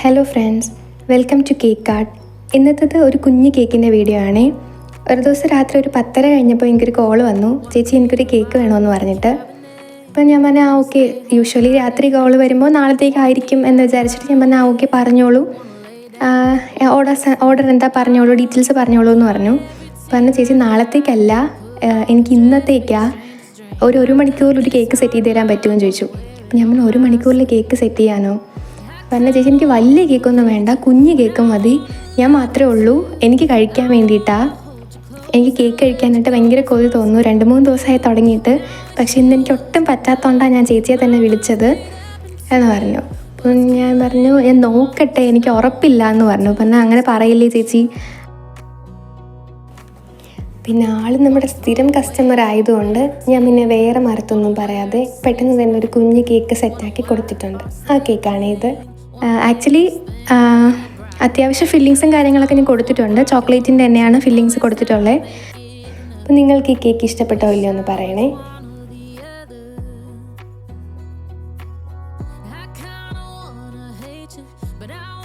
Hello friends, welcome to cake cart. ഇന്നത്തേത് ഒരു കുഞ്ഞ് കേക്കിൻ്റെ വീഡിയോ ആണേ. ഒരു ദിവസം രാത്രി ഒരു 10:30 കഴിഞ്ഞപ്പോൾ എനിക്കൊരു കോൾ വന്നു, ചേച്ചി എനിക്കൊരു കേക്ക് വേണമെന്ന് പറഞ്ഞിട്ട്. അപ്പം ഞാൻ പറഞ്ഞാൽ ഓക്കെ, യൂഷ്വലി രാത്രി കോൾ വരുമ്പോൾ നാളത്തേക്കായിരിക്കും എന്ന് വിചാരിച്ചിട്ട് ഞാൻ പറഞ്ഞാൽ ഓക്കെ പറഞ്ഞോളൂ, ഓർഡർ എന്താ പറഞ്ഞോളൂ, ഡീറ്റെയിൽസ് പറഞ്ഞോളൂ എന്ന് പറഞ്ഞു. പറഞ്ഞു ചേച്ചി നാളത്തേക്കല്ല, എനിക്ക് ഇന്നത്തേക്കാണ്, ഒരു മണിക്കൂറിൽ ഒരു കേക്ക് സെറ്റ് ചെയ്ത് തരാൻ പറ്റുമെന്ന് ചോദിച്ചു. അപ്പം ഞാൻ പറഞ്ഞു 1 മണിക്കൂറിൽ കേക്ക് സെറ്റ് ചെയ്യാനോ? പറഞ്ഞ ചേച്ചി എനിക്ക് വലിയ കേക്കൊന്നും വേണ്ട, കുഞ്ഞ് കേക്ക് മതി, ഞാൻ മാത്രമേ ഉള്ളൂ, എനിക്ക് കഴിക്കാൻ വേണ്ടിയിട്ടാണ്. എനിക്ക് കേക്ക് കഴിക്കാനായിട്ട് ഭയങ്കര കൊതി തോന്നുന്നു, 2-3 ദിവസമായി തുടങ്ങിയിട്ട്. പക്ഷേ ഇന്ന് എനിക്ക് ഒട്ടും പറ്റാത്തതുകൊണ്ടാണ് ഞാൻ ചേച്ചിയെ തന്നെ വിളിച്ചത് എന്ന് പറഞ്ഞു. അപ്പം ഞാൻ പറഞ്ഞു ഞാൻ നോക്കട്ടെ, എനിക്ക് ഉറപ്പില്ല എന്ന് പറഞ്ഞു. പറഞ്ഞാൽ അങ്ങനെ പറയില്ലേ ചേച്ചി. പിന്നെ ആൾ നമ്മുടെ സ്ഥിരം കസ്റ്റമർ ആയതുകൊണ്ട് ഞാൻ പിന്നെ വേറെ മരത്തൊന്നും പറയാതെ പെട്ടെന്ന് തന്നെ ഒരു കുഞ്ഞ് കേക്ക് സെറ്റാക്കി കൊടുത്തിട്ടുണ്ട്. ആ കേക്കാണ് ഇത്. ആക്ച്വലി അത്യാവശ്യം ഫില്ലിങ്സും കാര്യങ്ങളൊക്കെ ഞാൻ കൊടുത്തിട്ടുണ്ട്. ചോക്ലേറ്റിൻ്റെ തന്നെയാണ് ഫില്ലിങ്സ് കൊടുത്തിട്ടുള്ളത്. അപ്പം നിങ്ങൾക്ക് ഈ കേക്ക് ഇഷ്ടപ്പെട്ടോ ഇല്ലയോ എന്ന് പറയണേ. I kinda wanna hate you, but I